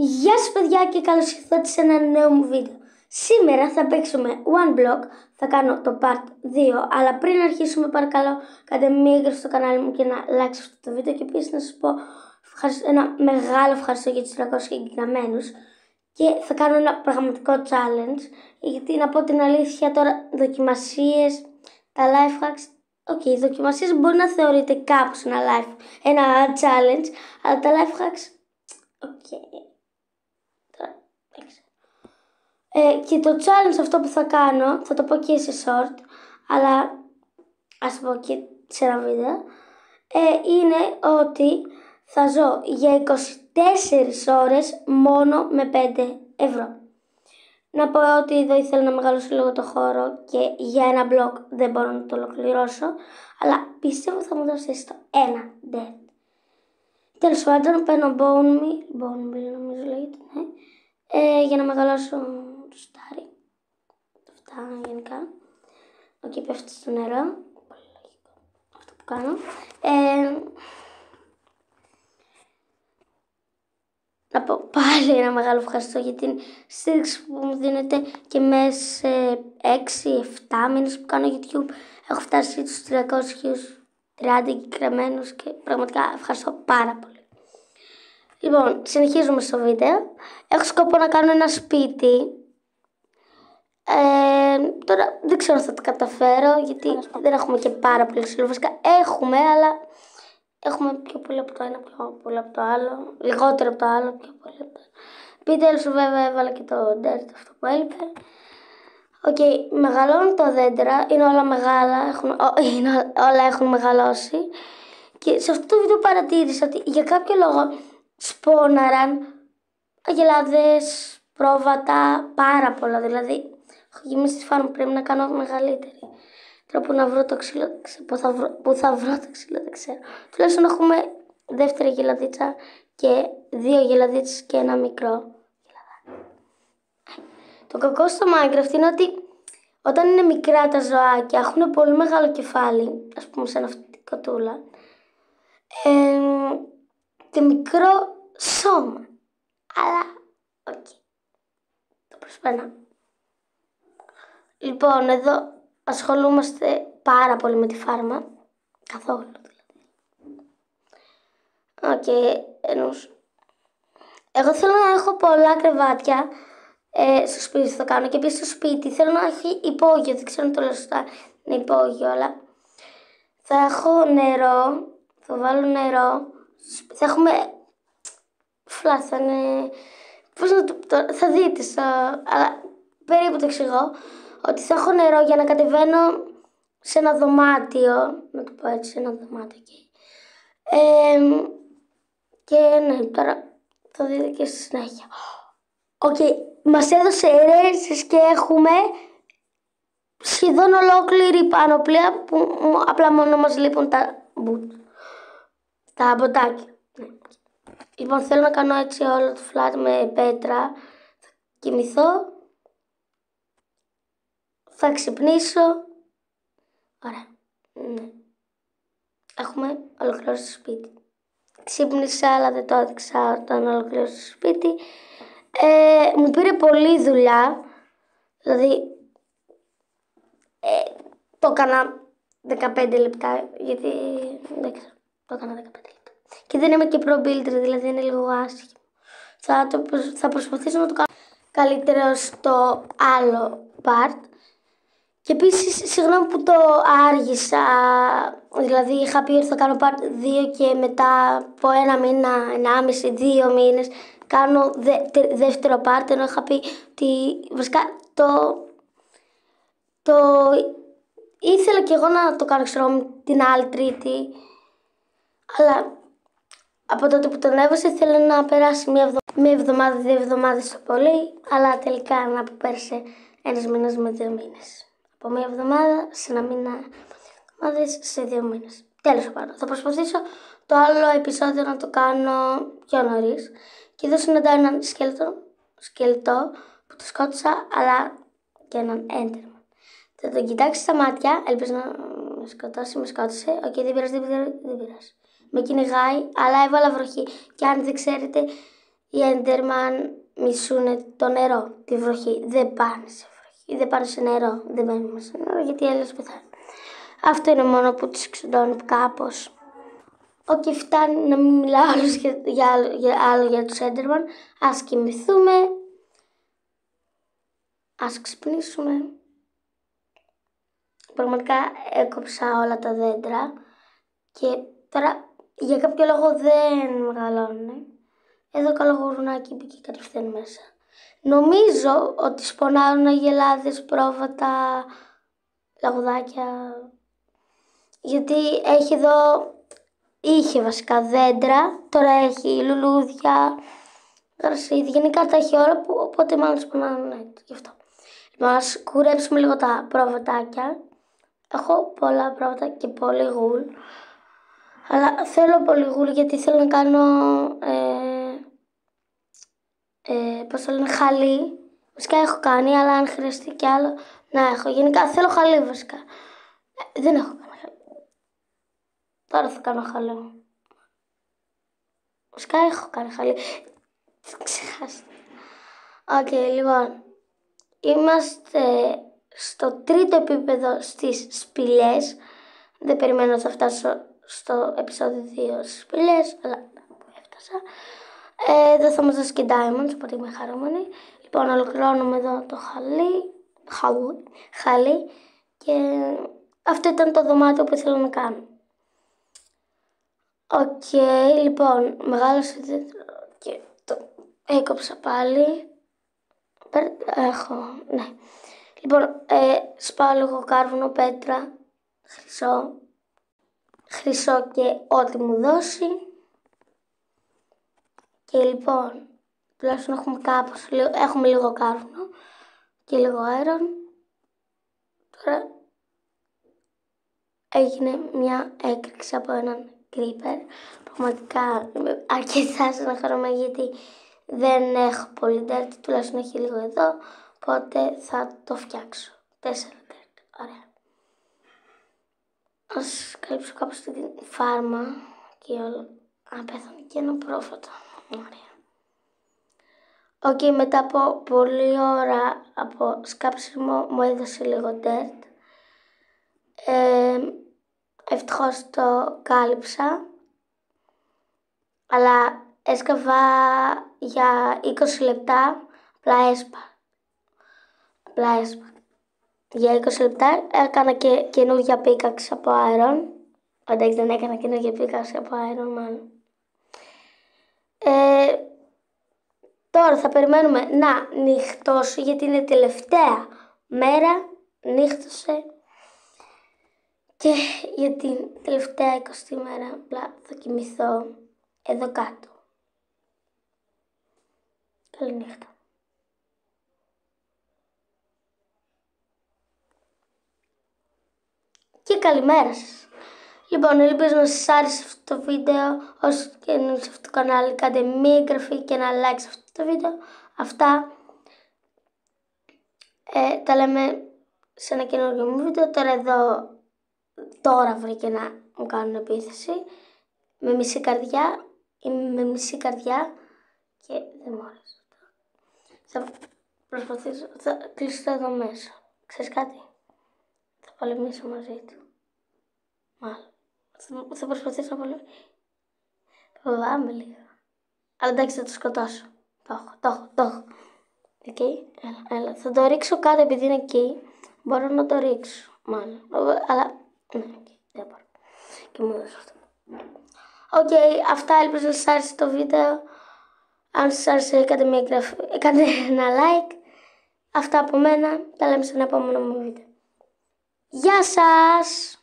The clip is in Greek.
Γεια σας παιδιά και καλώς ήρθατε σε ένα νέο μου βίντεο. Σήμερα θα παίξουμε One Block, θα κάνω το part 2, αλλά πριν αρχίσουμε παρακαλώ κάντε μία εγγραφή στο κανάλι μου και ένα like σε αυτό το βίντεο και επίσης να σας πω ένα μεγάλο ευχαριστώ για τους 300 εγγεγραμμένους και θα κάνω ένα πραγματικό challenge, γιατί να πω την αλήθεια τώρα δοκιμασίες, τα life hacks, οι δοκιμασίες μπορεί να θεωρείται κάπως ένα challenge, αλλά τα life hacks, και το challenge αυτό που θα κάνω, θα το πω και σε short, αλλά ας το πω και σε ένα βίντεο, είναι ότι θα ζω για 24 ώρες μόνο με 5 ευρώ. Να πω ότι εδώ ήθελα να μεγαλώσω λίγο το χώρο και για ένα blog δεν μπορώ να το ολοκληρώσω, αλλά πιστεύω θα μου δώσει στο ένα dead. Τέλος πάντων παίρνω bone meal νομίζω λέγεται, ναι, για να μεγαλώσω το στάρι. Αυτά γενικά. Πέφτει στο νερό. Πολύ λογικό αυτό που κάνω. Να πω πάλι ένα μεγάλο ευχαριστώ για την στήριξη που μου δίνετε και μέσα σε 6-7 μήνες που κάνω YouTube. Έχω φτάσει στους 330 εγγεγραμμένους και πραγματικά ευχαριστώ πάρα πολύ. Λοιπόν, συνεχίζουμε στο βίντεο. Έχω σκοπό να κάνω ένα σπίτι. Τώρα δεν ξέρω αν θα το καταφέρω, γιατί δεν έχουμε και πάρα πολύ ξύλο. Βασικά έχουμε, αλλά έχουμε πιο πολύ από το ένα, πιο πολύ από το άλλο. Λιγότερο από το άλλο, πιο πολύ από το άλλο. Επιτέλους βέβαια έβαλα και το dirt αυτό που έλειπε. Μεγαλώνουν τα δέντρα, είναι όλα μεγάλα, όλα έχουν μεγαλώσει. Και σε αυτό το βίντεο παρατήρησα ότι για κάποιο λόγο σπώναραν αγελάδες, πρόβατα, πάρα πολλά. Δηλαδή, έχω γεμίσει τη φάρμα, πρέπει να κάνω μεγαλύτερη. Τώρα που να βρω το ξύλο, πού θα βρω το ξύλο, δεν ξέρω. Τουλάχιστον έχουμε δεύτερη γελαδίτσα και 2 γελαδίτσες και ένα μικρό γελαδάκι. Το κακό στο Minecraft είναι ότι όταν είναι μικρά τα ζωάκια, έχουν πολύ μεγάλο κεφάλι, ας πούμε σαν αυτή την κοτούλα, και μικρό σώμα. Αλλά, το προσπερνάω. Λοιπόν, εδώ ασχολούμαστε πάρα πολύ με τη φάρμα. Καθόλου δηλαδή. Εγώ θέλω να έχω πολλά κρεβάτια στο σπίτι θα κάνω και επίσης στο σπίτι θέλω να έχει υπόγειο. Δεν ξέρω αν το λέω σωστά, είναι υπόγειο, αλλά θα έχω νερό, θα βάλω νερό, θα έχουμε θα είναι, πώς να το θα δείτε αλλά περίπου το εξηγώ, ότι θα έχω νερό για να κατεβαίνω σε ένα δωμάτιο, να το πω έτσι, σε ένα δωμάτιο εκεί. Και ναι, τώρα θα δείτε και στη συνέχεια. Μας έδωσε ρέζες και έχουμε σχεδόν ολόκληρη πανοπλία που απλά μόνο μας λείπουν τα μποτάκια. Λοιπόν, θέλω να κάνω έτσι όλο το flat με πέτρα. Θα κοιμηθώ. Θα ξυπνήσω. Ωραία. Ναι. Έχουμε ολοκληρώσει το σπίτι. Ξύπνησα, αλλά δεν το έδειξα όταν ολοκληρώσα το σπίτι. Μου πήρε πολλή δουλειά. Δηλαδή, το έκανα 15 λεπτά, γιατί δεν ξέρω, το έκανα 15 λεπτά. Και δεν είμαι και pro builder, δηλαδή είναι λίγο άσχημο. Θα προσπαθήσω να το κάνω καλύτερο στο άλλο part. Και επίσης, συγγνώμη που το άργησα, δηλαδή είχα πει ότι θα κάνω part 2 και μετά από 1 μήνα, 1,5, 2 μήνες κάνω δεύτερο part, ενώ είχα πει ότι βασικά το ήθελα και εγώ να το κάνω την άλλη Τρίτη, αλλά από τότε που τον έβασα ήθελα να περάσει μία εβδομάδα, 2 εβδομάδες το πολύ, αλλά τελικά να πέρασε 1 μήνας με 2 μήνες. Από 1 εβδομάδα σε 1 μήνα, 2 εβδομάδες σε 2 μήνες. Τέλος πάντων, θα προσπαθήσω το άλλο επεισόδιο να το κάνω πιο νωρίς. Και εδώ συναντάω έναν σκελετό που το σκότωσα, αλλά και έναν έντερμα. Θα τον κοιτάξει στα μάτια, ελπίζω να με σκοτώσει, με σκότωσε. Δεν πειράζει. Με κυνηγάει, αλλά έβαλα βροχή. Και αν δεν ξέρετε, οι Enderman μισούν το νερό, τη βροχή. Δεν πάνε σε βροχή, δεν πάνε σε νερό. Δεν μπαίνουν σε νερό γιατί αλλιώς πεθάνουν. Αυτό είναι μόνο που τους εξοντώνει κάπως. Όχι, φτάνει να μην μιλάω άλλο για τους Enderman. Ας κοιμηθούμε. Ας ξυπνήσουμε. Πραγματικά έκοψα όλα τα δέντρα και τώρα για κάποιο λόγο δεν μεγαλώνουν. Εδώ καλό γουρνάκι μπήκε κατευθείαν μέσα. Νομίζω ότι σπονάρουν αγελάδες, πρόβατα, λαγουδάκια. Γιατί έχει εδώ, είχε βασικά δέντρα, τώρα έχει λουλούδια, γρασίδι. Γενικά τα έχει όλα, οπότε μάλλον σπονάρουν έτσι, γι' αυτό. Μας κουρέψουμε λίγο τα πρόβατάκια. Έχω πολλά πρόβατα και πολύ γουλ. Αλλά θέλω πολύ γουλ γιατί θέλω να κάνω πώς το λένε, χαλί. Βασικά έχω κάνει, αλλά αν χρειαστεί κι άλλο να έχω. Γενικά θέλω χαλί βασικά. Δεν έχω κάνει χαλί. Τώρα θα κάνω χαλί. Βασικά έχω κάνει χαλί. Ξεχάστε. Οκ, λοιπόν. Είμαστε στο τρίτο επίπεδο στις σπηλιές. Δεν περιμένω να θα φτάσω στο επεισόδιο 2 στις σπηλιές, αλλά έφτασα. Εδώ θα μας δώσει και diamonds, οπότε είμαι χαρούμενη. Λοιπόν, ολοκληρώνουμε εδώ το χαλί και αυτό ήταν το δωμάτιο που ήθελα να κάνω. Οκ, λοιπόν, μεγάλωσε και το έκοψα πάλι. Ναι. Λοιπόν, σπάω λίγο κάρβουνο, πέτρα, χρυσό και ό,τι μου δώσει. Και λοιπόν, τουλάχιστον έχουμε λίγο κάρβουνο και λίγο αέρον. Τώρα έγινε μια έκρηξη από έναν creeper. Πραγματικά είμαι αρκετά στεναχωρημένη γιατί δεν έχω πολύ dirt, τουλάχιστον έχει λίγο εδώ, οπότε θα το φτιάξω. 4 dirt, ωραία. Ας καλύψω κάπως την φάρμα και όλα. Πέθανε και ένα πρόβατο. Ωραία. Οκ, μετά από πολλή ώρα από σκάψιμο μου έδωσε λίγο dirt. Ευτυχώς το κάλυψα. Αλλά έσκαβα για 20 λεπτά, απλά έσπα. Για 20 λεπτά έκανα και καινούργια πίκαξη από iron. Εντάξει, δεν έκανα καινούργια πίκαξη από iron μάλλον. Τώρα θα περιμένουμε να νυχτώσει γιατί είναι τελευταία μέρα, νύχτωσε. Και για την τελευταία 20η μέρα απλά θα κοιμηθώ εδώ κάτω. Καληνύχτα. Και καλημέρα σας. Λοιπόν, ελπίζω να σας άρεσε αυτό το βίντεο. Όσοι καινούργοι σε αυτό το κανάλι, κάντε μία εγγραφή και ένα like σε αυτό το βίντεο. Αυτά τα λέμε σε ένα καινούργιο μου βίντεο. Τώρα βρήκε να μου κάνουν επίθεση. Με μισή καρδιά. Είμαι με μισή καρδιά και δεν μου άρεσε. Θα προσπαθήσω, θα κλείσω εδώ μέσα. Ξέρεις κάτι? Θα πολεμήσω μαζί του. Μάλλον. Θα προσπαθήσω να πολεμήσω. Φοβάμαι λίγο. Αλλά εντάξει, θα το σκοτώσω. Το έχω. Οκ, έλα. Θα το ρίξω κάτω επειδή είναι εκεί. Μπορώ να το ρίξω, μάλλον. Αλλά, ναι, δεν μπορώ. Και μου δώσω αυτό. Οκ, αυτά, ελπίζω να σας άρεσε το βίντεο. Αν σας άρεσε, κάντε μια εγγραφή, κάντε ένα like. Αυτά από μένα, τα λέμε σε ένα επόμενο μου βίντεο. Γεια σας!